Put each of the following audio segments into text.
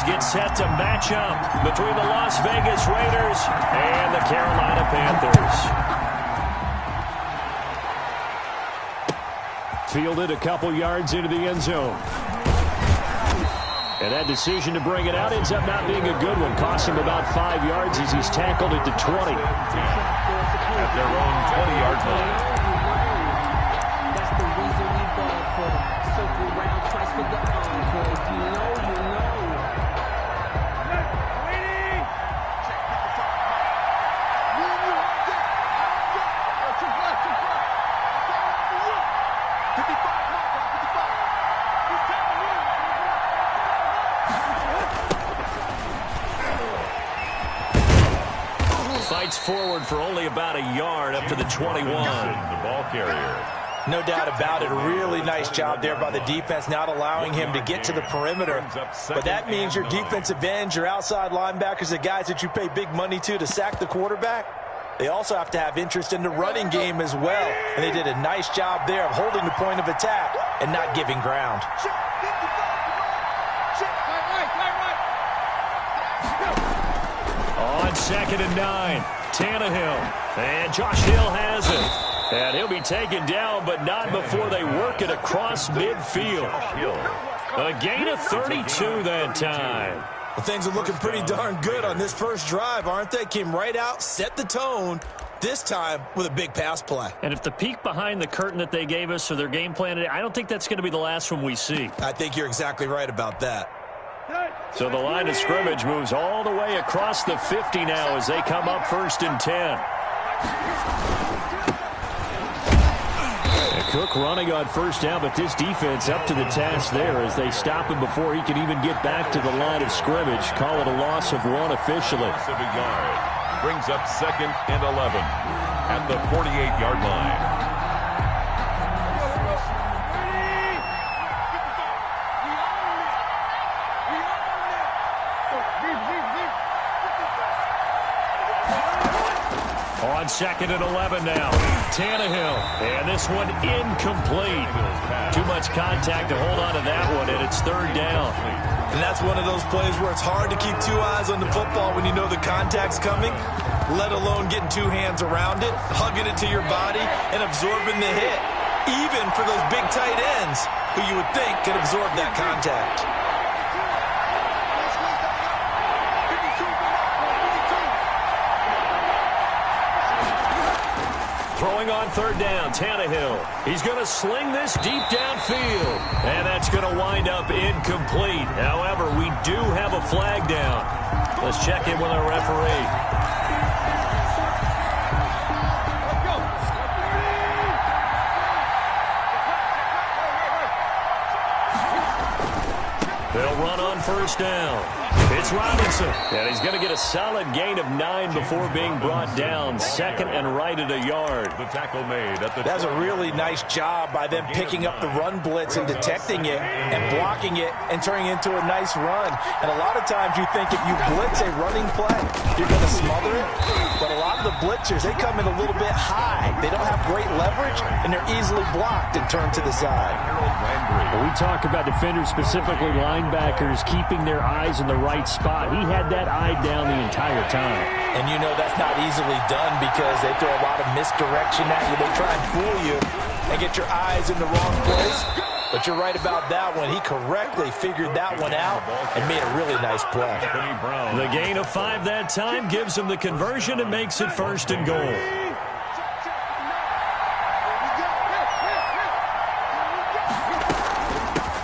get set to match up between the Las Vegas Raiders and the Carolina Panthers. Fielded a couple yards into the end zone. And that decision to bring it out ends up not being a good one. Cost him about 5 yards as he's tackled at the 20. At their own 20-yard line. That's the reason we ball for. Circle round twice for the encore. You know. Fights forward for only about a yard up to the 21. The ball carrier. No doubt about it. A really nice job there by the defense, not allowing him to get to the perimeter. But that means your defensive ends, your outside linebackers, the guys that you pay big money to sack the quarterback, they also have to have interest in the running game as well. And they did a nice job there of holding the point of attack and not giving ground. On 2nd and 9, Tannehill. And Josh Hill has it. And he'll be taken down, but not before they work it across midfield. A gain of 32 that time. Well, things are looking pretty darn good on this first drive, aren't they? Came right out, set the tone, this time with a big pass play. And if the peek behind the curtain that they gave us or their game plan today, I don't think that's going to be the last one we see. I think you're exactly right about that. So the line of scrimmage moves all the way across the 50 now as they come up 1st and 10. And Cook running on 1st down, but this defense up to the task there as they stop him before he can even get back to the line of scrimmage. Call it a loss of 1 officially. Brings up 2nd and 11 at the 48-yard line. On 2nd and 11 now, Tannehill, and this one incomplete. Too much contact to hold on to that one, and it's 3rd down. And that's one of those plays where it's hard to keep 2 eyes on the football when you know the contact's coming, let alone getting 2 hands around it, hugging it to your body, and absorbing the hit, even for those big tight ends who you would think could absorb that contact. Throwing on 3rd down, Tannehill. He's going to sling this deep downfield. And that's going to wind up incomplete. However, we do have a flag down. Let's check in with our referee. They'll run on 1st down. It's Robinson, and he's going to get a solid gain of 9 before being brought down. 2nd and right at a yard. The tackle made at the. That's a really nice job by them picking up the run blitz and detecting it and blocking it and turning it into a nice run. And a lot of times you think if you blitz a running play, you're going to smother it. But a lot of the blitzers, they come in a little bit high. They don't have great leverage, and they're easily blocked and turned to the side. We talk about defenders, specifically linebackers, keeping their eyes in the right spot. He had that eye down the entire time. And you know that's not easily done because they throw a lot of misdirection at you. They try and fool you and get your eyes in the wrong place. But you're right about that one. He correctly figured that one out and made a really nice play. The gain of 5 that time gives him the conversion and makes it 1st and goal.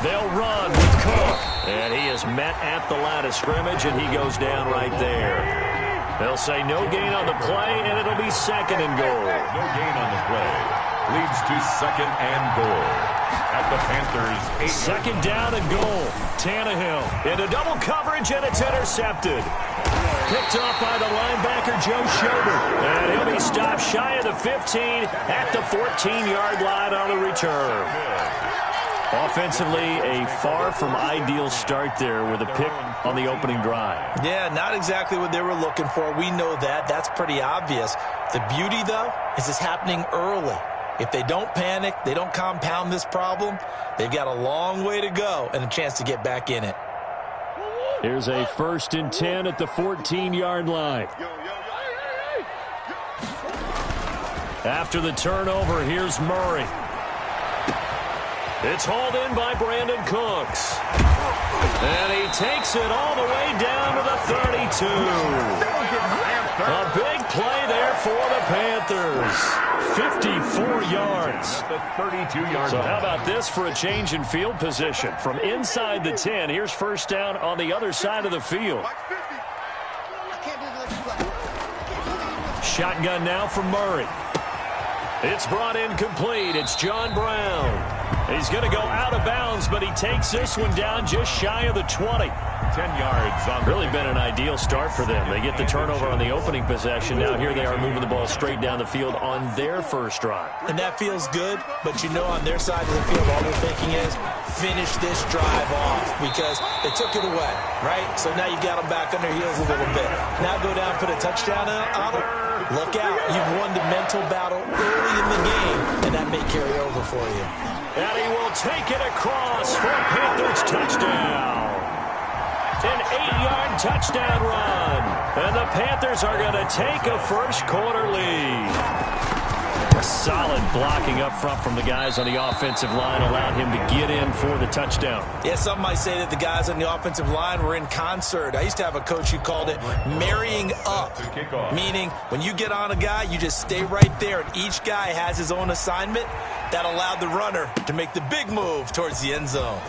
They'll run with Cook. And he is met at the line of scrimmage, and he goes down right there. They'll say no gain on the play, and it'll be 2nd and goal. No gain on the play. Leads to 2nd and goal. At the Panthers' 2nd down and goal. Tannehill into double coverage, and it's intercepted. Picked off by the linebacker, Joe Schobert. And he'll be stopped shy of the 15 at the 14-yard line on the return. Offensively, a far from ideal start there with a pick on the opening drive. Yeah, not exactly what they were looking for. We know that. That's pretty obvious. The beauty, though, is it's happening early. If they don't panic, they don't compound this problem, they've got a long way to go and a chance to get back in it. Here's a 1st and 10 at the 14-yard line. After the turnover, here's Murray. It's hauled in by Brandon Cooks. And he takes it all the way down to the 32. A big play there for the Panthers. 54 yards. The 32-yard So how about this for a change in field position? From inside the 10, here's 1st down on the other side of the field. Shotgun now from Murray. It's brought in complete. It's John Brown. He's going to go out of bounds, but he takes this one down just shy of the 20. 10 yards on. Really been an ideal start for them. They get the turnover on the opening possession. Now here they are moving the ball straight down the field on their first drive. And that feels good, but you know on their side of the field, all they're thinking is finish this drive off because they took it away, right? So now you got them back on their heels a little bit. Now go down, put a touchdown on them. Look out. You've won the mental battle early in the game, and that may carry over for you. And he will take it across for a Panthers touchdown. An 8-yard touchdown run. And the Panthers are going to take a first-quarter lead. Solid blocking up front from the guys on the offensive line allowed him to get in for the touchdown. Yeah, some might say that the guys on the offensive line were in concert. I used to have a coach who called it marrying up, meaning when you get on a guy, you just stay right there, and each guy has his own assignment. That allowed the runner to make the big move towards the end zone.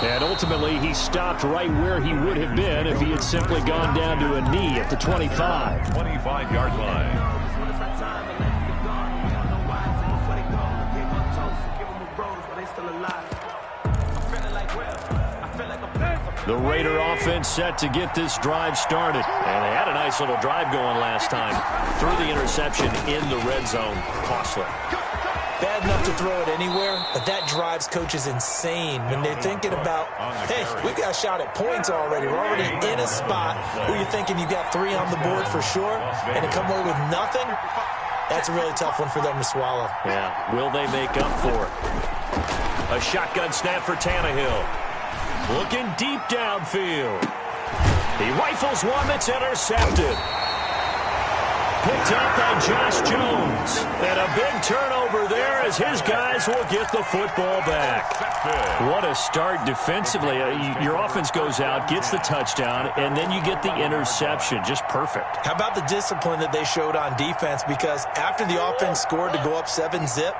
And ultimately, he stopped right where he would have been if he had simply gone down to a knee at the 25. 25-yard line. The Raider offense set to get this drive started. And they had a nice little drive going last time. Threw the interception in the red zone. Costly. Bad enough to throw it anywhere, but that drives coaches insane when they're thinking about, hey, we've got a shot at points already. We're already in a spot where you're thinking you got 3 on the board for sure, and to come away with nothing, that's a really tough one for them to swallow. Yeah, will they make up for it? A shotgun snap for Tannehill. Looking deep downfield. He rifles one that's intercepted. Picked up by Josh Jones. And a big turnover there as his guys will get the football back. What a start defensively. Your offense goes out, gets the touchdown, and then you get the interception. Just perfect. How about the discipline that they showed on defense? Because after the offense scored to go up 7-zip,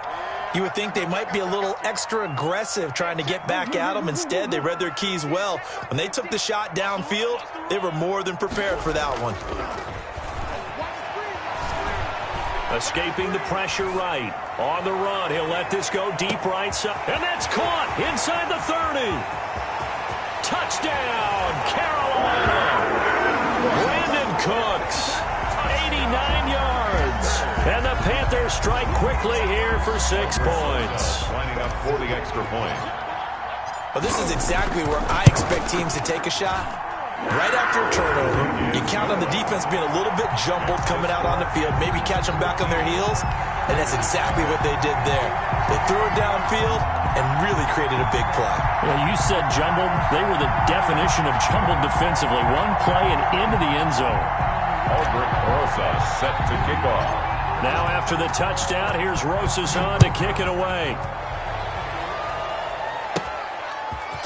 you would think they might be a little extra aggressive trying to get back at them. Instead, they read their keys well. When they took the shot downfield, they were more than prepared for that one. Escaping the pressure right. On the run, he'll let this go deep right side. And that's caught inside the 30. Touchdown, Carolina. Brandon Cooks, 89 yards. And the Panthers strike quickly here for 6 points. Lining up for the extra point. Well, this is exactly where I expect teams to take a shot. Right after a turnover, you count on the defense being a little bit jumbled coming out on the field, maybe catch them back on their heels, and that's exactly what they did there. They threw it downfield and really created a big play. Well, you said jumbled. They were the definition of jumbled defensively. One play and into the end zone. Aldrich Rosas set to kick off. Now after the touchdown, here's Rosas on to kick it away.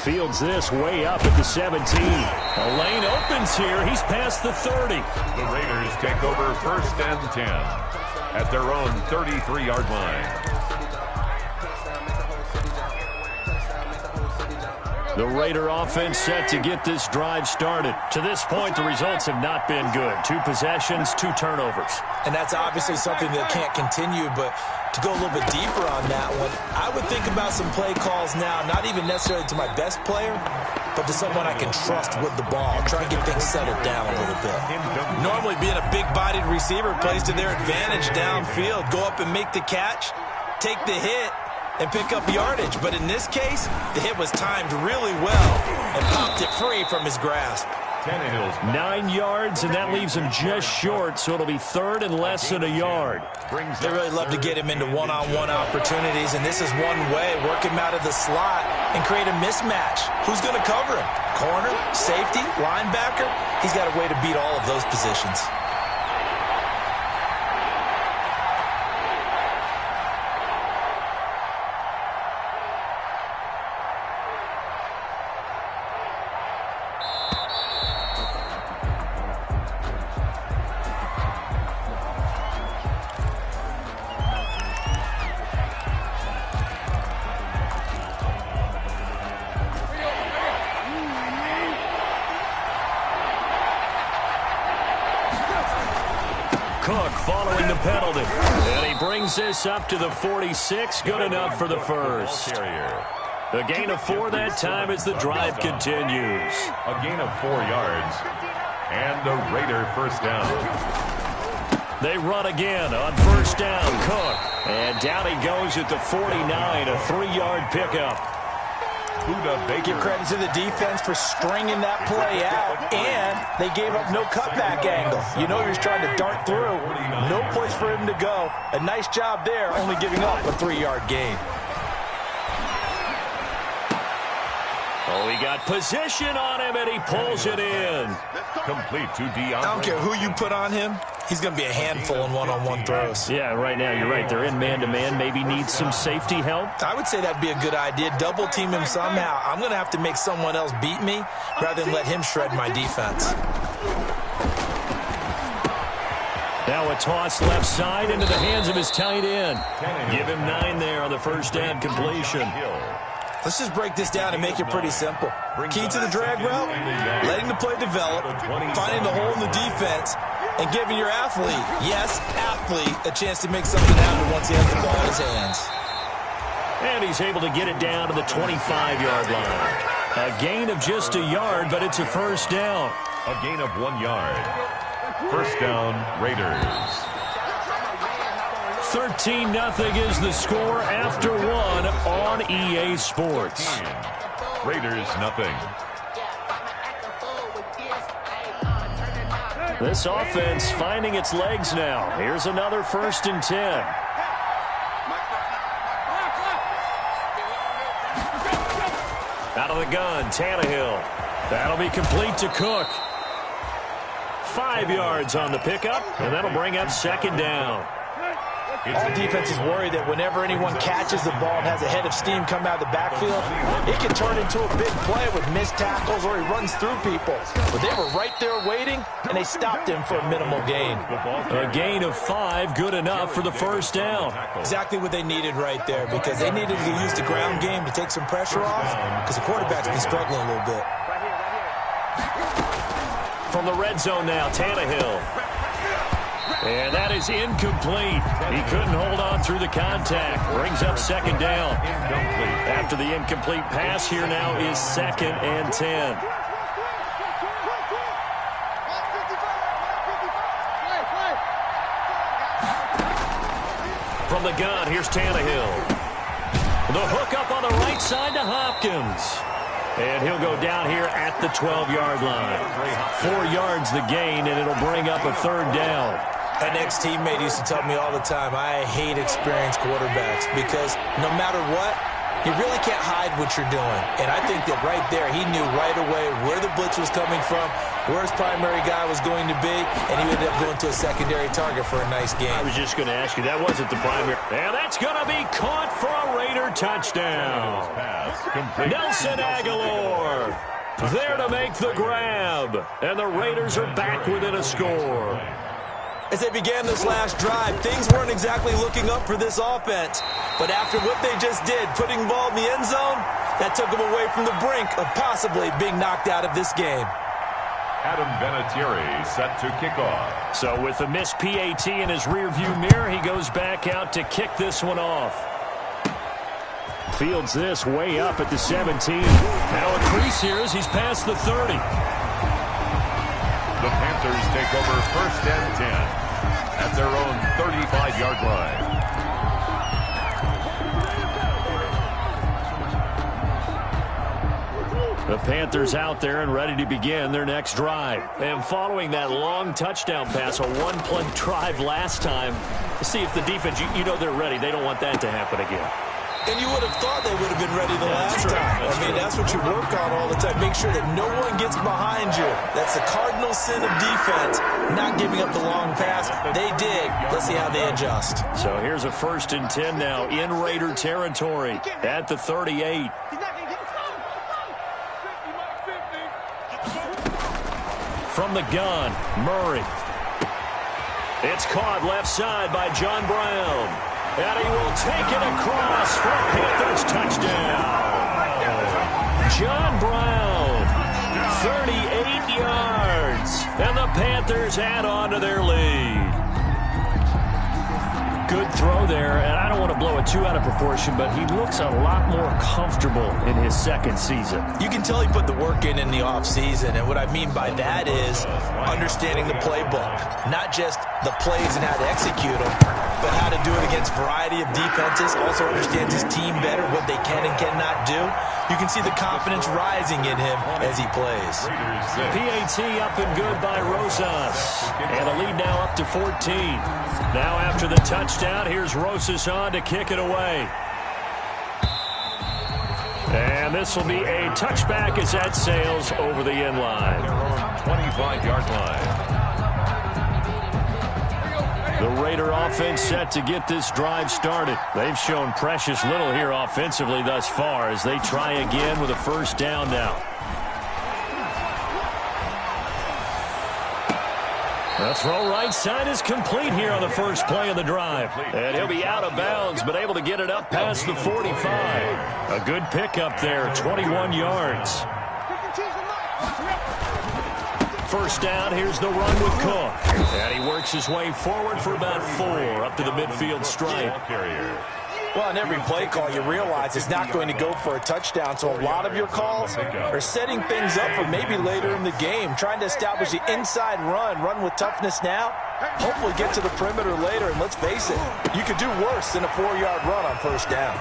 Fields this way up at the 17. A lane opens here. He's past the 30. The Raiders take over 1st and 10 at their own 33-yard line. The Raider offense set to get this drive started. To this point, the results have not been good. 2 possessions, 2 turnovers. And that's obviously something that can't continue, but to go a little bit deeper on that one, I would think about some play calls now, not even necessarily to my best player, but to someone I can trust with the ball. Try and get things settled down a little bit. Normally being a big-bodied receiver plays to their advantage downfield. Go up and make the catch, take the hit, and pick up yardage. But in this case, the hit was timed really well and popped it free from his grasp. Tannehill's 9 yards, and that leaves him just short, so it'll be third and less than a yard. They really love to get him into one-on-one opportunities, and this is one way, work him out of the slot and create a mismatch. Who's going to cover him? Corner, safety, linebacker? He's got a way to beat all of those positions. Cook following the penalty. And he brings this up to the 46. Good enough for the first. A gain of 4 that time as the drive continues. A gain of 4 yards. And a Raider first down. They run again on first down. Cook. And down he goes at the 49. A 3-yard pickup. Give credit to the defense for stringing that play out, and they gave up no cutback angle. You know you're trying to dart through. No place for him to go. A nice job there, only giving up a 3-yard gain. Oh, he got position on him, and he pulls it in. Complete to DeAndre. I don't care who you put on him. He's going to be a handful in one-on-one throws. Yeah, right now, you're right. They're in man-to-man. Maybe need some safety help. I would say that'd be a good idea. Double team him somehow. I'm going to have to make someone else beat me rather than let him shred my defense. Now a toss left side into the hands of his tight end. Give him 9 there on the first down completion. Let's just break this down and make it pretty simple. Key to the drag route, letting the play develop, finding the hole in the defense, and giving your athlete, yes, athlete, a chance to make something happen once he has the ball in his hands. And he's able to get it down to the 25-yard line. A gain of just a yard, but it's a first down. A gain of 1 yard. First down, Raiders. 13-0 is the score after 1 on EA Sports. Raiders nothing. This offense finding its legs now. Here's another 1st and 10. Out of the gun, Tannehill. That'll be complete to Cook. 5 yards on the pickup, and that'll bring up 2nd down. All defense is worried that whenever anyone catches the ball and has a head of steam come out of the backfield, it can turn into a big play with missed tackles or he runs through people. But they were right there waiting, and they stopped him for a minimal gain. A gain of 5, good enough for the first down. Exactly what they needed right there, because they needed to use the ground game to take some pressure off, because the quarterback's been struggling a little bit. From the red zone now, Tannehill. And that is incomplete. He couldn't hold on through the contact. Brings up 2nd down. After the incomplete pass, here now is 2nd and 10. From the gun, here's Tannehill. The hook up on the right side to Hopkins. And he'll go down here at the 12-yard line. 4 yards the gain, and it'll bring up a 3rd down. An ex-teammate used to tell me all the time, I hate experienced quarterbacks because no matter what, you really can't hide what you're doing. And I think that right there, he knew right away where the blitz was coming from, where his primary guy was going to be, and he ended up going to a secondary target for a nice game. I was just going to ask you, that wasn't the primary. And that's going to be caught for a Raider touchdown. Nelson Aguilar there to make the grab. And the Raiders are back within a score. As they began this last drive, things weren't exactly looking up for this offense. But after what they just did, putting the ball in the end zone, that took them away from the brink of possibly being knocked out of this game. Adam Vinatieri set to kick off. So with a missed PAT in his rearview mirror, he goes back out to kick this one off. Fields this way up at the 17. Now a crease here as he's past the 30. The Panthers take over 1st and 10 at their own 35-yard line. The Panthers out there and ready to begin their next drive. And following that long touchdown pass, a one-play drive last time, see if the defense, you know they're ready. They don't want that to happen again. And you would have thought they would have been ready the last time. I mean, that's what you work on all the time. Make sure that no one gets behind you. That's the cardinal sin of defense, not giving up the long pass. They did. Let's see how they adjust. So here's a 1st and 10 now in Raider territory at the 38. From the gun, Murray. It's caught left side by John Brown. And he will take it across for a Panthers touchdown. John Brown, 38 yards. And the Panthers add on to their lead. Good throw there, and I don't want to blow it too out of proportion, but he looks a lot more comfortable in his second season. You can tell he put the work in the offseason, and what I mean by that is understanding the playbook, not just the plays and how to execute them, but how to do it against a variety of defenses, also understands his team better, what they can and cannot do. You can see the confidence rising in him as he plays. PAT up and good by Rosas, and a lead now up to 14. Now after the touchdown, here's Rosas on to kick it away. And this will be a touchback as that sails over the end line. 25-yard line. The Raider offense set to get this drive started. They've shown precious little here offensively thus far as they try again with a 1st down now. The throw right side is complete here on the first play of the drive. And he'll be out of bounds, but able to get it up past the 45. A good pickup there, 21 yards. 1st down, here's the run with Cook. And he works his way forward for about 4 up to the midfield stripe. Well, on every play call, you realize it's not going to go for a touchdown, so a lot of your calls are setting things up for maybe later in the game, trying to establish the inside run with toughness now, hopefully get to the perimeter later, and let's face it, you could do worse than a 4-yard run on 1st down.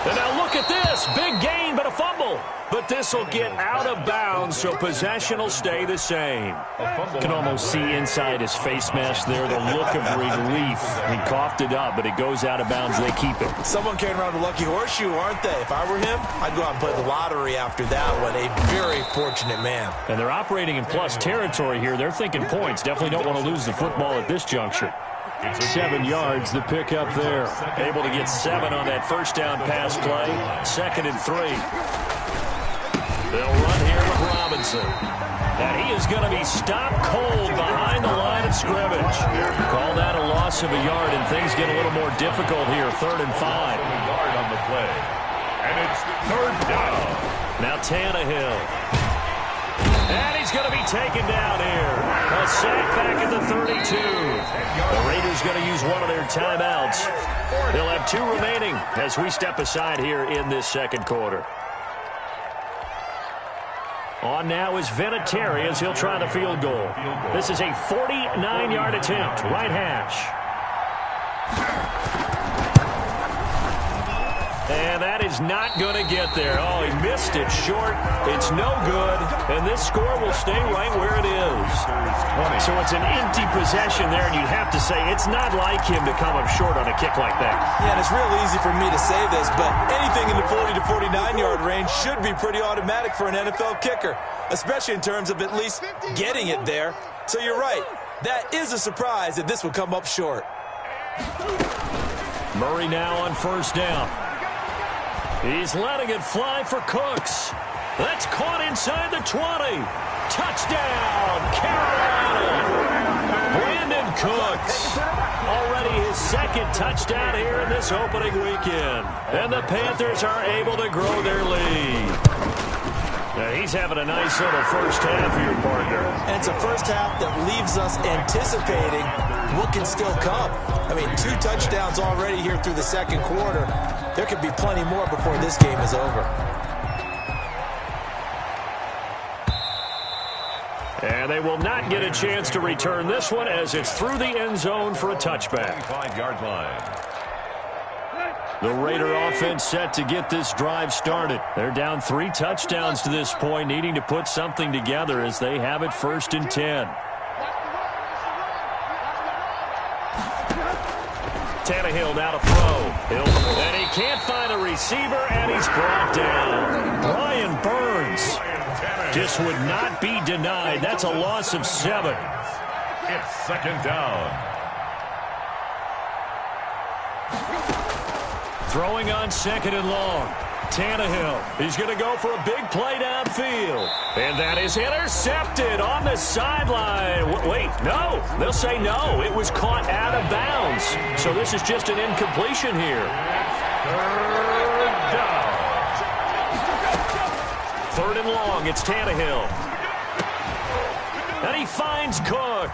And now look at this, big gain, but a fumble. But this will get out of bounds, so possession will stay the same. You can almost see inside his face mask there the look of relief. He coughed it up, but it goes out of bounds. They keep it. Someone carrying around a lucky horseshoe, aren't they? If I were him, I'd go out and play the lottery after that one. A very fortunate man. And they're operating in plus territory here. They're thinking points. Definitely don't want to lose the football at this juncture. 7 yards, the pickup there. Able to get 7 on that 1st down pass play. 2nd and 3. They'll run here with Robinson. And he is going to be stopped cold behind the line of scrimmage. Call that a loss of a yard, and things get a little more difficult here. 3rd and 5. Yard on the play. And it's 3rd down. Now Tannehill. And he's going to be taken down here. A sack back at the 32. The Raiders going to use one of their timeouts. They'll have 2 remaining as we step aside here in this 2nd quarter. On now is Vinatieri as he'll try the field goal. This is a 49-yard attempt, right hash. And that is not going to get there. Oh, he missed it short. It's no good. And this score will stay right where it is. So it's an empty possession there, and you'd have to say it's not like him to come up short on a kick like that. Yeah, and it's real easy for me to say this, but anything in the 40 to 49-yard range should be pretty automatic for an NFL kicker, especially in terms of at least getting it there. So you're right. That is a surprise that this would come up short. Murray now on 1st down. He's letting it fly for Cooks. That's caught inside the 20. Touchdown, Carolina. Brandon Cooks. Already his 2nd touchdown here in this opening weekend. And the Panthers are able to grow their lead. Now he's having a nice little 1st half for your partner. And it's a 1st half that leaves us anticipating what can still come. I mean, 2 touchdowns already here through the 2nd quarter. There could be plenty more before this game is over. And they will not get a chance to return this one as it's through the end zone for a touchback. 25-yard line. The Raider offense set to get this drive started. They're down 3 touchdowns to this point, needing to put something together as they have it 1st and 10. Tannehill now to throw. And he can't find a receiver, and he's brought down. Brian Burns just would not be denied. That's a loss of 7. It's 2nd down. Throwing on 2nd and long. Tannehill, he's going to go for a big play downfield. And that is intercepted on the sideline. Wait, no. They'll say no. It was caught out of bounds. So this is just an incompletion here. 3rd down. 3rd and long. It's Tannehill. And he finds Cook.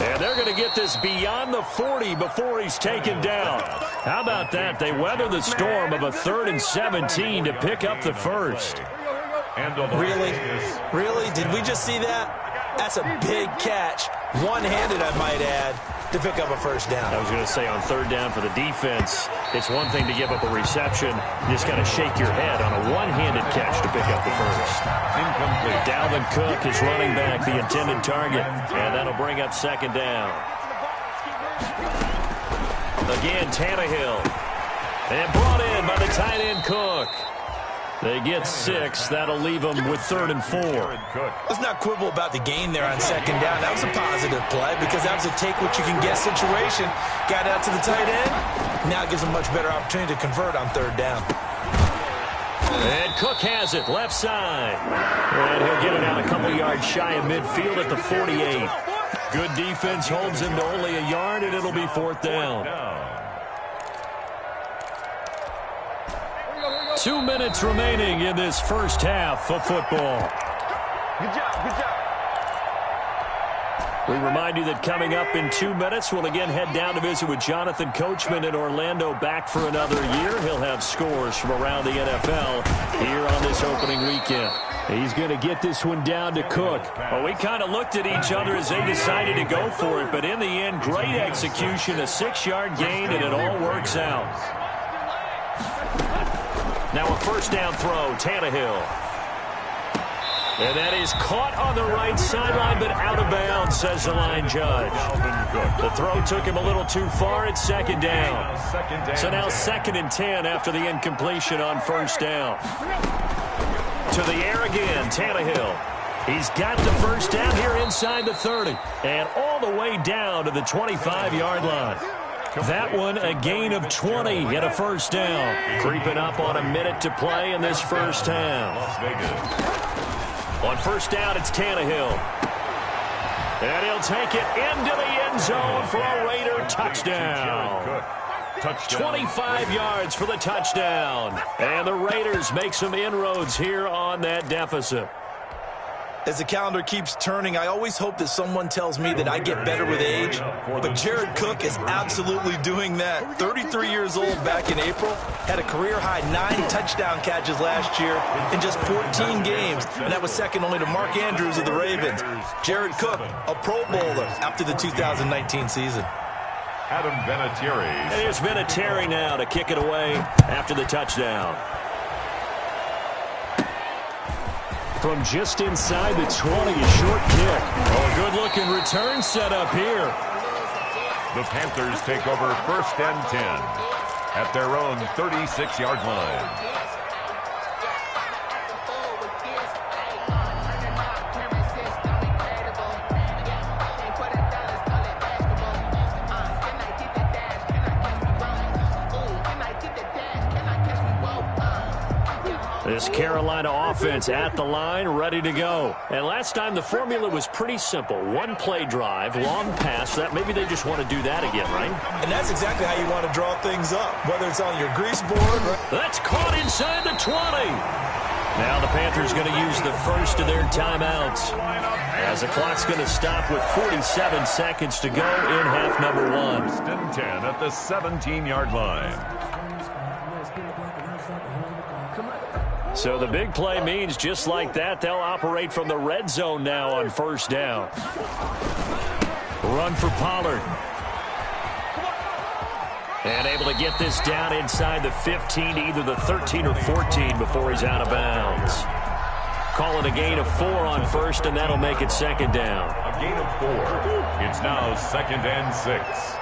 And they're going to get this beyond the 40 before he's taken down. How about that? They weather the storm of a 3rd and 17 to pick up the first. Really? Really? Did we just see that? That's a big catch. One-handed, I might add, to pick up a first down. I was going to say on 3rd down for the defense, it's one thing to give up a reception. You just got to shake your head on a one-handed catch to pick up the first. Incomplete. Dalvin Cook is running back, the intended target, and that'll bring up 2nd down. Again, Tannehill. And brought in by the tight end Cook. They get 6. That'll leave them with 3rd and 4. Let's not quibble about the gain there on 2nd down. That was a positive play because that was a take-what-you-can-get situation. Got out to the tight end. Now it gives them much better opportunity to convert on 3rd down. And Cook has it, left side. And he'll get it out a couple yards shy of midfield at the 48. Good defense holds him to only a yard, and it'll be 4th down. 2 minutes remaining in this first half of football. Good job, good job. We remind you that coming up in 2 minutes, we'll again head down to visit with Jonathan Coachman in Orlando, back for another year. He'll have scores from around the NFL here on this opening weekend. He's going to get this one down to Cook. Well, we kind of looked at each other as they decided to go for it, but in the end, great execution, a 6-yard gain, and it all works out. Now a 1st down throw, Tannehill. And that is caught on the right sideline, but out of bounds, says the line judge. The throw took him a little too far at 2nd down. So now 2nd and 10 after the incompletion on 1st down. To the air again, Tannehill. He's got the 1st down here inside the 30. And all the way down to the 25-yard line. That one a gain of 20 and a 1st down. Creeping up on a minute to play in this first half. On 1st down, it's Tannehill. And he'll take it into the end zone for a Raider touchdown. 25 yards for the touchdown. And the Raiders make some inroads here on that deficit. As the calendar keeps turning, I always hope that someone tells me that I get better with age. But Jared Cook is absolutely doing that. 33 years old back in April. Had a career-high 9 touchdown catches last year in just 14 games. And that was second only to Mark Andrews of the Ravens. Jared Cook, a Pro Bowler after the 2019 season. Adam Vinatieri. And here's Vinatieri now to kick it away after the touchdown. From just inside the 20, a short kick. Oh, a good-looking return set up here. The Panthers take over 1st and 10 at their own 36-yard line. This Carolina offense at the line, ready to go. And last time the formula was pretty simple. 1-play drive, long pass. That maybe they just want to do that again, right? And that's exactly how you want to draw things up, whether it's on your grease board. That's caught inside the 20. Now the Panthers going to use the first of their timeouts, as the clock's going to stop with 47 seconds to go in half number 1. 1st and 10 at the 17-yard line. So the big play means just like that, they'll operate from the red zone now on 1st down. Run for Pollard. And able to get this down inside the 15 to either the 13 or 14 before he's out of bounds. Call it a gain of 4 on first, and that'll make it second down. A gain of 4. It's now 2nd and 6.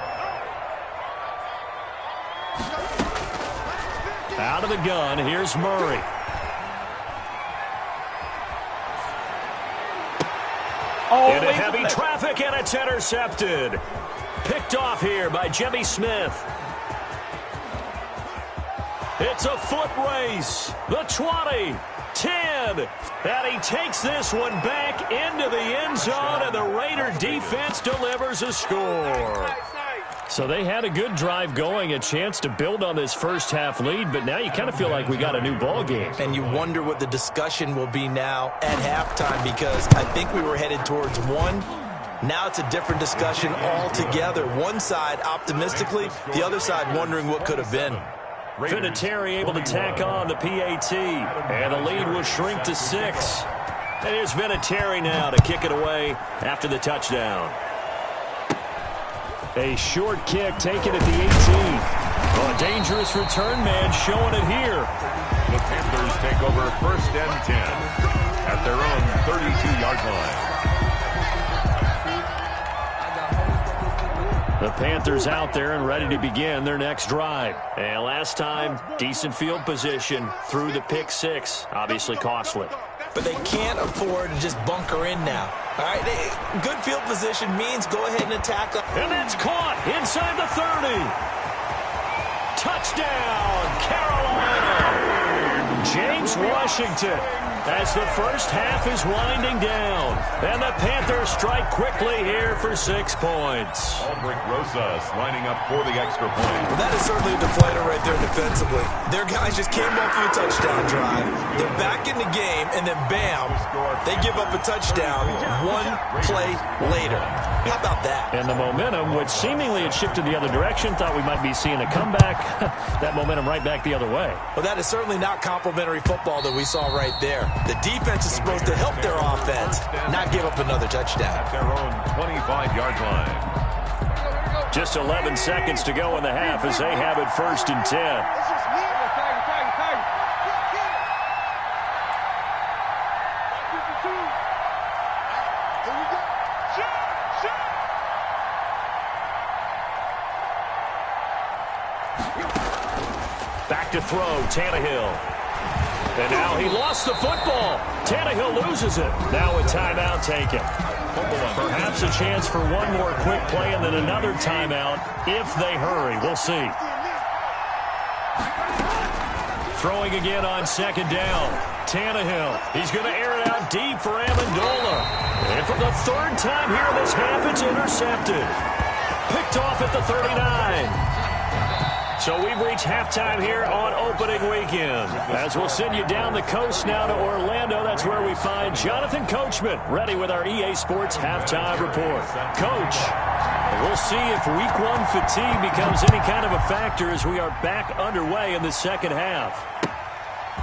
Out of the gun, here's Murray. Into heavy traffic, and it's intercepted. Picked off here by Jimmy Smith. It's a foot race. The 20, 10. And he takes this one back into the end zone, and the Raider defense delivers a score. So they had a good drive going, a chance to build on this first half lead, but now you kind of feel like we got a new ball game. And you wonder what the discussion will be now at halftime, because I think we were headed towards one. Now it's a different discussion altogether. One side optimistically, the other side wondering what could have been. Vinatieri able to tack on the PAT, and the lead will shrink to 6. And here's Vinatieri now to kick it away after the touchdown. A short kick taken at the 18. Oh, a dangerous return man showing it here. The Panthers take over 1st and 10 at their own 32-yard line. The Panthers out there and ready to begin their next drive. And last time, decent field position through the pick 6. Obviously costly. But they can't afford to just bunker in now. All right, good field position means go ahead and attack. And that's caught inside the 30. Touchdown, Carolina. James Washington, as the first half is winding down. And the Panthers strike quickly here for 6 points. Aldrich Rosas lining up for the extra point. Well, that is certainly a deflator right there defensively. Their guys just came off of a touchdown drive. They're back in the game, and then bam, they give up a touchdown 1 play later. How about that? And the momentum, which seemingly had shifted the other direction, thought we might be seeing a comeback. That momentum right back the other way. Well, that is certainly not complimentary football that we saw right there. The defense is supposed to help their offense, not give up another touchdown. At their own 25-yard line. Just 11 seconds to go in the half as they have it 1st and 10. Back to throw, Tannehill. And now he lost the football. Tannehill loses it. Now a timeout taken. Perhaps a chance for one more quick play and then another timeout if they hurry. We'll see. Throwing again on 2nd down. Tannehill. He's going to air it out deep for Amendola. And for the 3rd time here in this half, it's intercepted. Picked off at the 39. So we've reached halftime here on opening weekend. As we'll send you down the coast now to Orlando, that's where we find Jonathan Coachman, ready with our EA Sports Halftime Report. Coach, we'll see if Week 1 fatigue becomes any kind of a factor as we are back underway in the second half.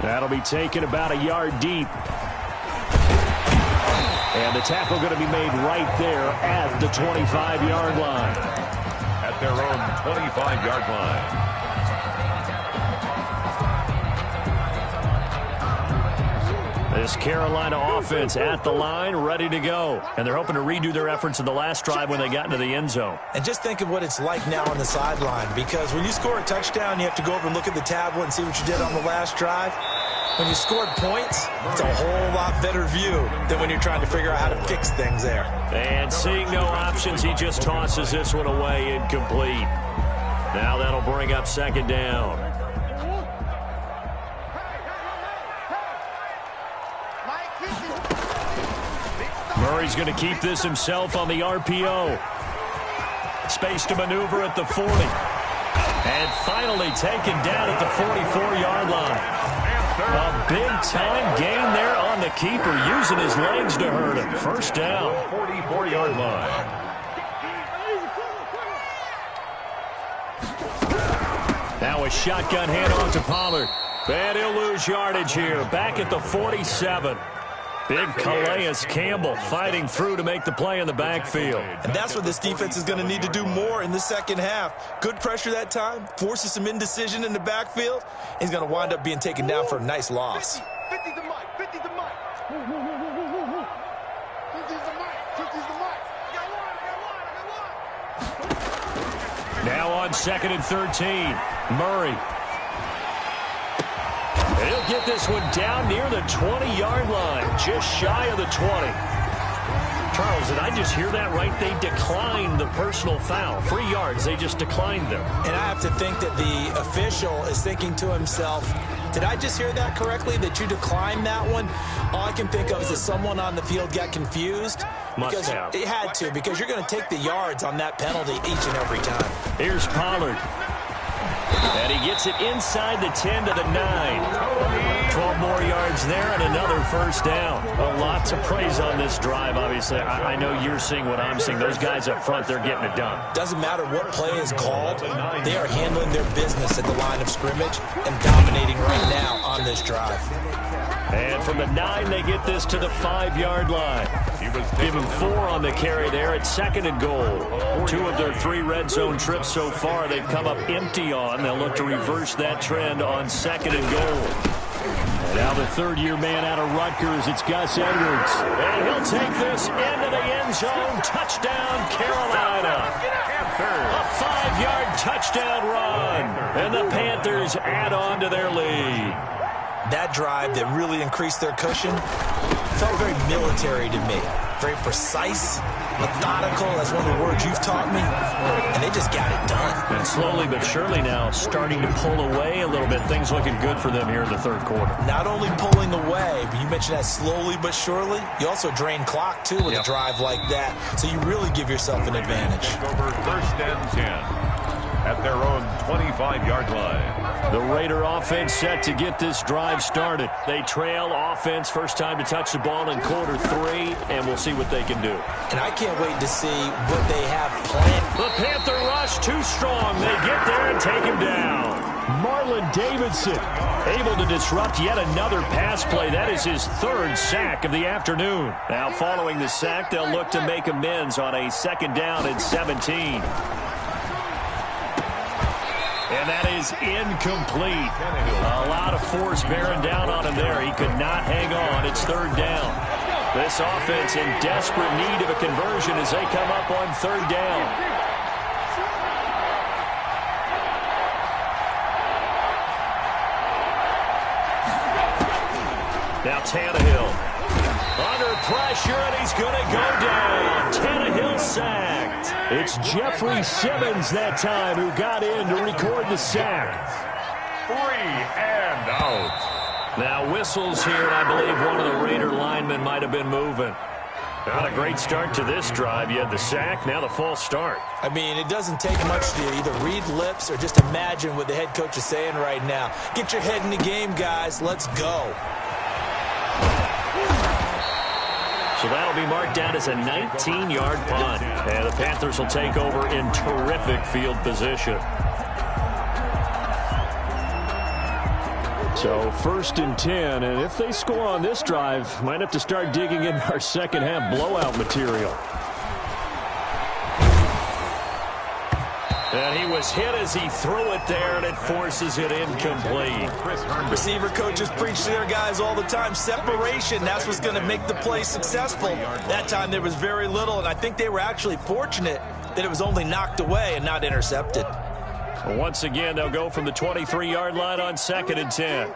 That'll be taken about a yard deep. And the tackle going to be made right there at the 25-yard line. At their own 25-yard line. This Carolina offense at the line, ready to go. And they're hoping to redo their efforts in the last drive when they got into the end zone. And just think of what it's like now on the sideline, because when you score a touchdown, you have to go over and look at the tablet and see what you did on the last drive. When you scored points, it's a whole lot better view than when you're trying to figure out how to fix things there. And seeing no options, he just tosses this one away incomplete. Now that'll bring up 2nd down. Murray's going to keep this himself on the RPO. Space to maneuver at the 40. And finally taken down at the 44-yard line. A big-time gain there on the keeper, using his legs to hurt him. 1st down. 44-yard line. Now a shotgun handoff to Pollard. And he'll lose yardage here. Back at the 47. Big Calais Campbell fighting through to make the play in the backfield. And that's what this defense is going to need to do more in the second half. Good pressure that time, forces some indecision in the backfield. He's going to wind up being taken down for a nice loss. 50's the mic. 50's the mic. 50's the mic. 50's the mic. Now on 2nd and 13, Murray. And he'll get this one down near the 20-yard line, just shy of the 20. Charles, did I just hear that right? They declined the personal foul. 3 yards, they just declined them. And I have to think that the official is thinking to himself, did I just hear that correctly, that you declined that one? All I can think of is that someone on the field got confused. Must have. It had to, because you're going to take the yards on that penalty each and every time. Here's Pollard. And he gets it inside the 10 to the 9. 12 more yards there and another first down. A lot to praise on this drive, obviously. I know you're seeing what I'm seeing. Those guys up front, they're getting it done. Doesn't matter what play is called. They are handling their business at the line of scrimmage and dominating right now on this drive. And from the 9, they get this to the 5-yard line. Give him 4 on the carry there at 2nd and goal. 2 of their 3 red zone trips so far they've come up empty on. They'll look to reverse that trend on 2nd and goal. And now the third-year man out of Rutgers, it's Gus Edwards. And he'll take this into the end zone. Touchdown, Carolina. A 5-yard touchdown run. And the Panthers add on to their lead. That drive that really increased their cushion felt very military to me. Very precise, methodical, that's one of the words you've taught me. And they just got it done. And slowly but surely now starting to pull away a little bit. Things looking good for them here in the third quarter. Not only pulling away, but you mentioned that slowly but surely. You also drain clock, too, with a drive like that. So you really give yourself an advantage. Over 1st and 10 at their own 25-yard line. The Raider offense set to get this drive started. They trail offense, first time to touch the ball in quarter 3, and we'll see what they can do. And I can't wait to see what they have planned. The Panther rush too strong. They get there and take him down. Marlon Davidson able to disrupt yet another pass play. That is his 3rd sack of the afternoon. Now following the sack, they'll look to make amends on a 2nd down and 17. And that is incomplete. A lot of force bearing down on him there. He could not hang on. It's 3rd down. This offense in desperate need of a conversion as they come up on 3rd down. Now Tannehill under pressure, and he's going to go down. Tannehill sacked. It's Jeffrey Simmons that time who got in to record the sack. 3 and out. Now whistles here, and I believe one of the Raider linemen might have been moving. Not a great start to this drive. You had the sack, now the false start. I mean, it doesn't take much to either read lips or just imagine what the head coach is saying right now. Get your head in the game, guys. Let's go. So that'll be marked down as a 19-yard punt. And the Panthers will take over in terrific field position. So 1st and 10, and if they score on this drive, might have to start digging in our second half blowout material. And he was hit as he threw it there, and it forces it incomplete. Receiver coaches preach to their guys all the time. Separation, that's what's going to make the play successful. That time there was very little, and I think they were actually fortunate that it was only knocked away and not intercepted. Well, once again, they'll go from the 23-yard line on 2nd and 10.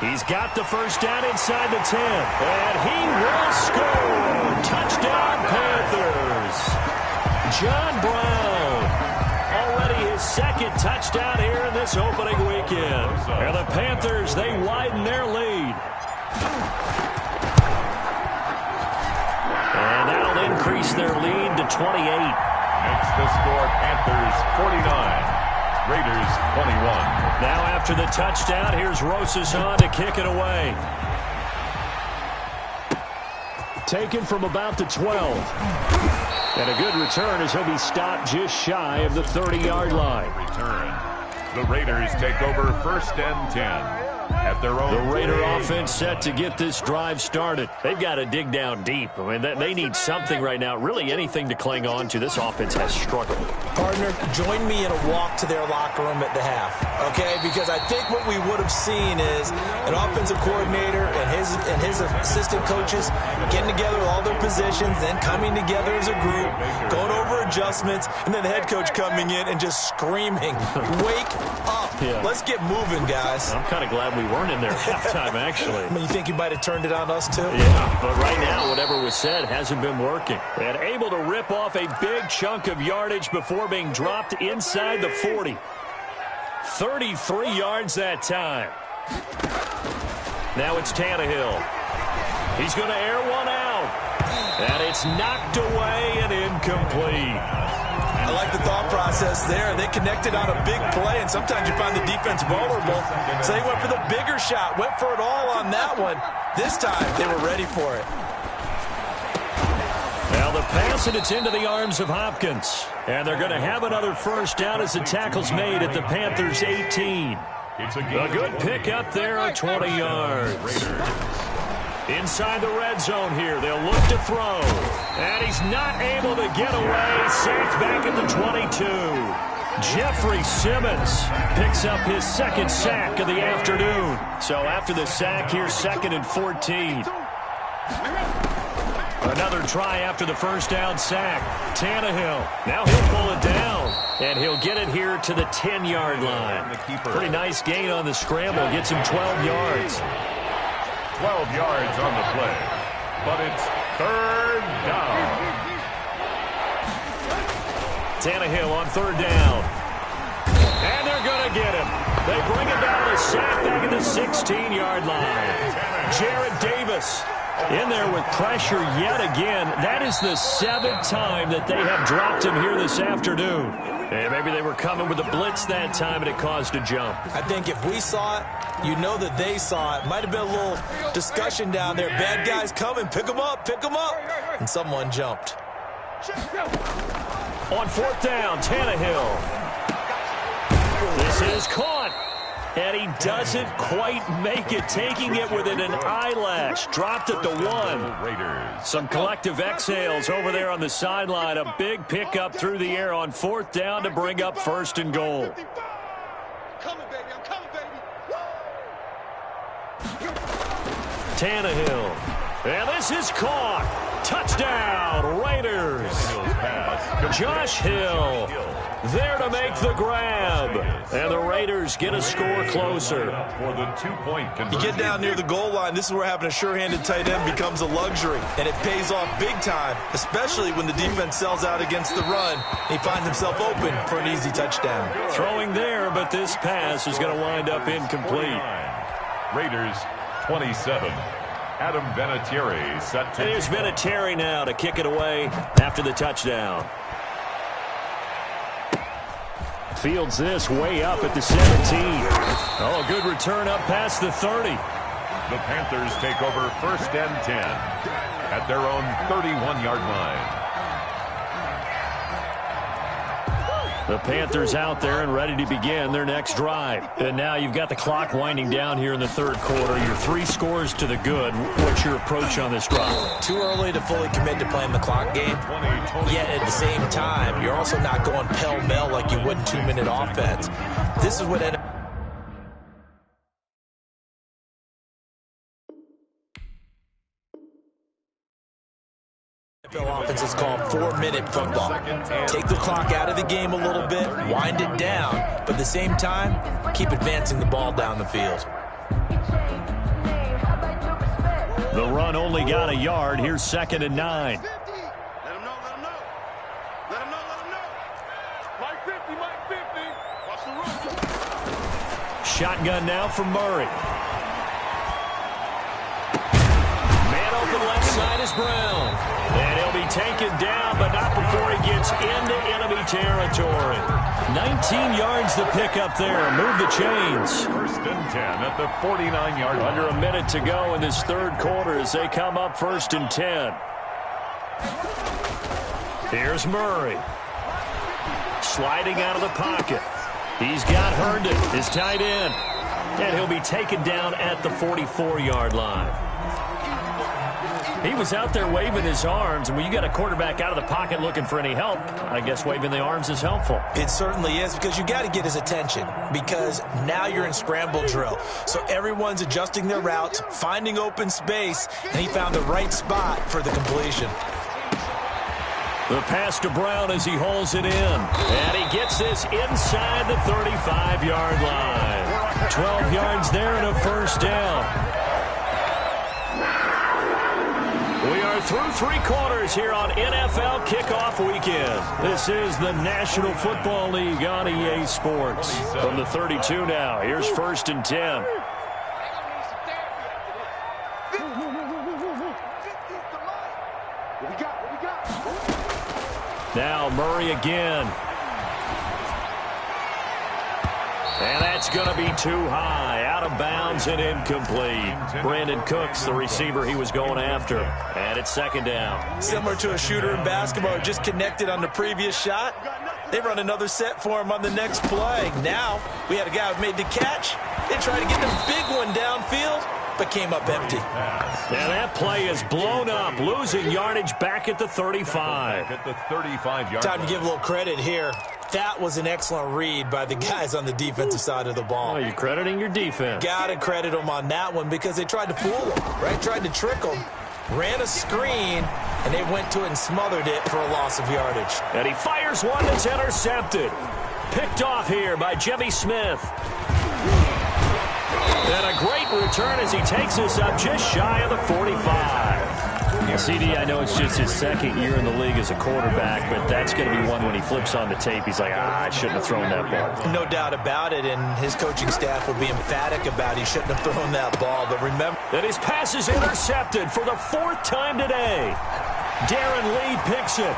He's got the first down inside the 10, and he will score. Touchdown, Panthers. John Brown, already his 2nd touchdown here in this opening weekend. And the Panthers, they widen their lead. And that'll increase their lead to 28. Makes the score Panthers 49. Raiders 21. Now after the touchdown, here's Rosas on to kick it away. Taken from about the 12. And a good return as he'll be stopped just shy of the 30-yard line. Return. The Raiders take over 1st and 10. At their own the Raider offense set to get this drive started. They've got to dig down deep. I mean, they need something right now, really anything to cling on to. This offense has struggled. Partner, join me in a walk to their locker room at the half, okay? Because I think what we would have seen is an offensive coordinator and his assistant coaches getting together with all their positions, then coming together as a group, going over adjustments, and then the head coach coming in and just screaming, "Wake up. Yeah. Let's get moving, guys." I'm kind of glad we weren't in there at halftime, actually. I mean, you think you might have turned it on us, too? Yeah, but right now, whatever was said hasn't been working. And able to rip off a big chunk of yardage before being dropped inside the 40. 33 yards that time. Now it's Tannehill. He's going to air one out. And it's knocked away and incomplete. I like the thought process there. They connected on a big play, and sometimes you find the defense vulnerable. So they went for the bigger shot, went for it all on that one. This time, they were ready for it. Now the pass, and it's into the arms of Hopkins. And they're going to have another first down as the tackle's made at the Panthers' 18. A good pickup there at 20 yards. Inside the red zone here. They'll look to throw. And he's not able to get away. Sacked back at the 22. Jeffrey Simmons picks up his second sack of the afternoon. So after the sack here, 2nd and 14. Another try after the first down sack. Tannehill. Now he'll pull it down. And he'll get it here to the 10-yard line. Pretty nice gain on the scramble. Gets him 12 yards. 12 yards on the play, but it's 3rd down. Tannehill on 3rd down. And they're going to get him. They bring him down to sack back at the 16-yard line. Jarrett Davis in there with pressure yet again. That is the 7th time that they have dropped him here this afternoon. And maybe they were coming with a blitz that time and it caused a jump. I think if we saw it, you know that they saw it. Might have been a little discussion down there. Bad guys coming. Pick them up. Pick them up. And someone jumped. On 4th down, Tannehill. This is caught. And he doesn't quite make it, taking it within an eyelash. Dropped at the 1. Some collective exhales over there on the sideline. A big pickup through the air on 4th down to bring up 1st and goal. I'm coming, baby. I'm coming, baby. Tannehill. And this is caught. Touchdown, Raiders. Josh Hill there to make the grab. And the Raiders get a score closer. For the 2-point conversion. You get down near the goal line, this is where having a sure-handed tight end becomes a luxury. And it pays off big time, especially when the defense sells out against the run. He finds himself open for an easy touchdown. Throwing there, but this pass is going to wind up incomplete. Raiders 27. Adam Vinatieri set to... And here's Vinatieri now to kick it away after the touchdown. Fields this way up at the 17. Oh, a good return up past the 30. The Panthers take over 1st and 10 at their own 31-yard line. The Panthers out there and ready to begin their next drive. And now you've got the clock winding down here in the 3rd quarter. Your 3 scores to the good. What's your approach on this drive? Too early to fully commit to playing the clock game. Yet at the same time, you're also not going pell-mell like you would in 2-minute offense. This is what offense is called 4-minute football. Take the clock out of the game a little bit, wind it down, but at the same time, keep advancing the ball down the field. The run only got a yard. Here's 2nd and 9. Let him know, let him know. Let him know, let him know. Mike 50, Mike 50. Watch the run. Shotgun now for Murray. Man open left side is Brown. And he'll be taken down, but not before he gets into enemy territory. 19 yards to pick up there. Move the chains. 1st and 10 at the 49-yard line. Under a minute to go in this 3rd quarter as they come up 1st and 10. Here's Murray. Sliding out of the pocket. He's got Herndon, his tight end. And he'll be taken down at the 44-yard line. He was out there waving his arms, and when you got a quarterback out of the pocket looking for any help, I guess waving the arms is helpful. It certainly is, because you got to get his attention, because now you're in scramble drill. So everyone's adjusting their routes, finding open space, and he found the right spot for the completion. The pass to Brown as he holds it in. And he gets this inside the 35-yard line. 12 yards there and a first down. We are through three quarters here on NFL Kickoff Weekend. This is the National Football League on EA Sports. From the 32 now, here's 1st and 10. Now Murray again. And that's going to be too high. Out of bounds and incomplete. Brandon Cooks, the receiver he was going after. And it's 2nd down. Similar to a shooter in basketball, just connected on the previous shot. They run another set for him on the next play. Now we had a guy who made the catch. They tried to get the big one downfield, but came up empty. And that play is blown up, losing yardage back at the 35. At the 35-yard Time to give a little credit here. That was an excellent read by the guys on the defensive side of the ball. Oh, you're crediting your defense. Got to credit them on that one, because they tried to fool him, right? Tried to trick him. Ran a screen, and they went to it and smothered it for a loss of yardage. And he fires one that's intercepted. Picked off here by Jimmy Smith. And a great return as he takes us up just shy of the 45. CD, I know it's just his 2nd year in the league as a quarterback, but that's going to be one when he flips on the tape. He's like, I shouldn't have thrown that ball. No doubt about it, and his coaching staff will be emphatic about he shouldn't have thrown that ball. But remember that his pass is intercepted for the 4th time today. Darren Lee picks it.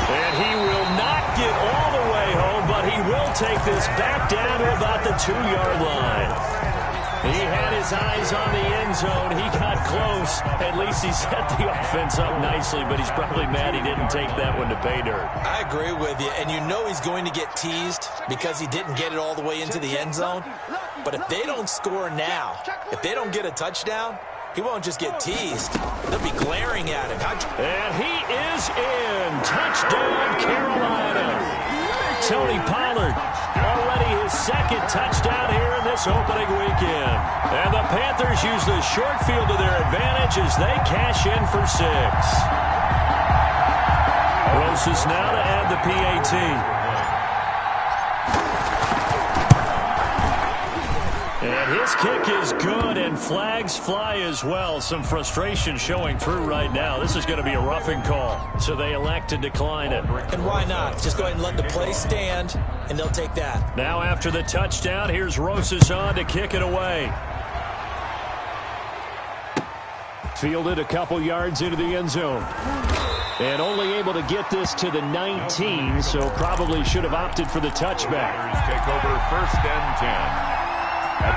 And he will not get all the way home, but he will take this back down to about the 2-yard line. He had his eyes on the end zone. He got close. At least he set the offense up nicely, but he's probably mad he didn't take that one to pay dirt. I agree with you, and you know he's going to get teased because he didn't get it all the way into the end zone. But if they don't score now, if they don't get a touchdown, he won't just get teased. They'll be glaring at him. And he is in. Touchdown, Carolina. Tony Pollard, already his 2nd touchdown here in this opening weekend. And the Panthers use the short field to their advantage as they cash in for 6. Roses now to add the PAT. And his kick is good, and flags fly as well. Some frustration showing through right now. This is going to be a roughing call, so they elect to decline it. And why not? Just go ahead and let the play stand, and they'll take that. Now after the touchdown, here's Roses on to kick it away. Fielded a couple yards into the end zone. And only able to get this to the 19, so probably should have opted for the touchback. Take over 1st and 10.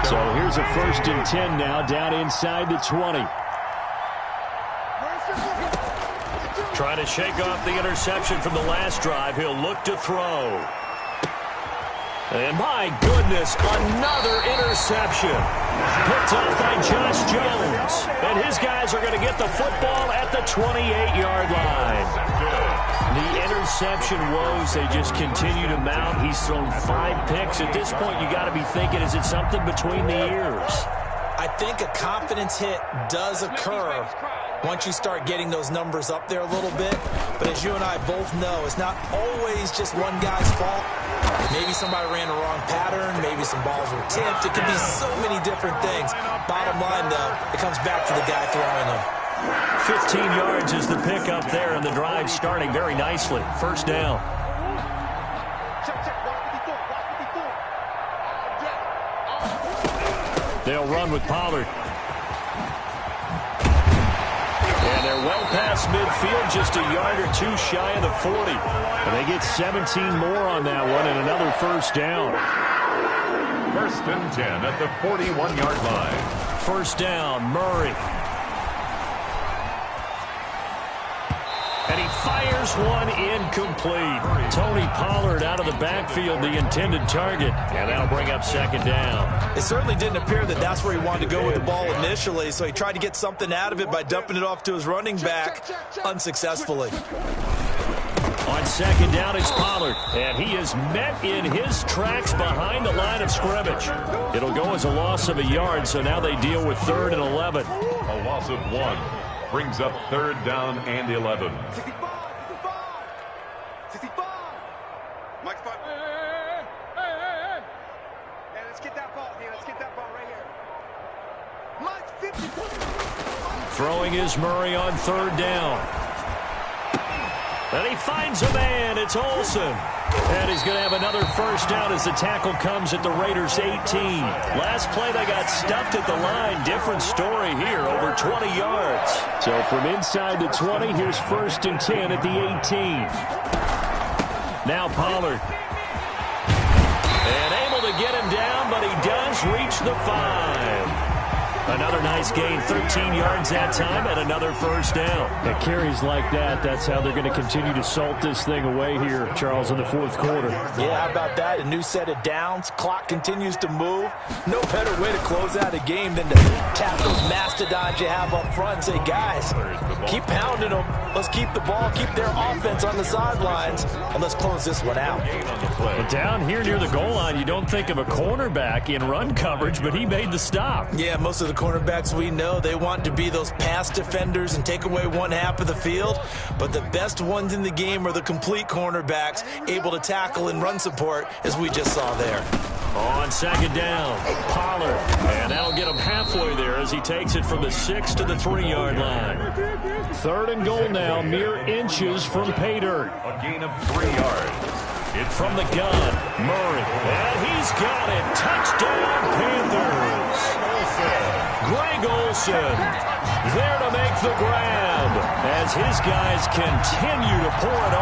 So here's a 1st and 10 now, down inside the 20. Trying to shake off the interception from the last drive. He'll look to throw. And my goodness, another interception. Picked off by Josh Jones. And his guys are going to get the football at the 28-yard line. The interception woes, they just continue to mount. He's thrown 5 picks. At this point, you got to be thinking, is it something between the ears? I think a confidence hit does occur once you start getting those numbers up there a little bit. But as you and I both know, it's not always just one guy's fault. Maybe somebody ran the wrong pattern. Maybe some balls were tipped. It could be so many different things. Bottom line, though, it comes back to the guy throwing them. 15 yards is the pick up there, and the drive starting very nicely. 1st down. They'll run with Pollard. And they're well past midfield, just a yard or 2 shy of the 40. And they get 17 more on that one and another 1st down. 1st and 10 at the 41-yard line. 1st down, Murray. And he fires one incomplete. Tony Pollard out of the backfield, the intended target, and that'll bring up second down. It certainly didn't appear that that's where he wanted to go with the ball initially, so he tried to get something out of it by dumping it off to his running back unsuccessfully. On second down, it's Pollard, and he is met in his tracks behind the line of scrimmage. It'll go as a loss of a yard, so now they deal with 3rd and 11. A loss of 1 brings up 3rd down and 11. 65. Mike's five. Hey. Hey, let's get that ball here. Let's get that ball right here. Mike's 50. Throwing is Murray on 3rd down. And he finds a man. It's Olsen. And he's going to have another first down as the tackle comes at the Raiders' 18. Last play, they got stuffed at the line. Different story here, over 20 yards. So from inside the 20, here's 1st and 10 at the 18. Now Pollard. And able to get him down, but he does reach the 5. Another nice gain, 13 yards that time, and another first down. At carries like that, that's how they're going to continue to salt this thing away here, Charles, in the 4th quarter. Yeah, how about that? A new set of downs. Clock continues to move. No better way to close out a game than to tap those mastodons you have up front and say, guys, keep pounding them. Let's keep the ball, keep their offense on the sidelines, and let's close this one out. But down here near the goal line, you don't think of a cornerback in run coverage, but he made the stop. Yeah, most of the cornerbacks we know, they want to be those pass defenders and take away one half of the field, but the best ones in the game are the complete cornerbacks, able to tackle and run support, as we just saw there. On second down, Pollard, and that'll get him halfway there as he takes it from the 6 to the 3-yard line. 3rd and goal now, mere inches from pay dirt. A gain of 3 yards. It's from the gun, Murray, and he's got it. Touchdown, Panthers. Greg Olsen there to make the grab as his guys continue to pour it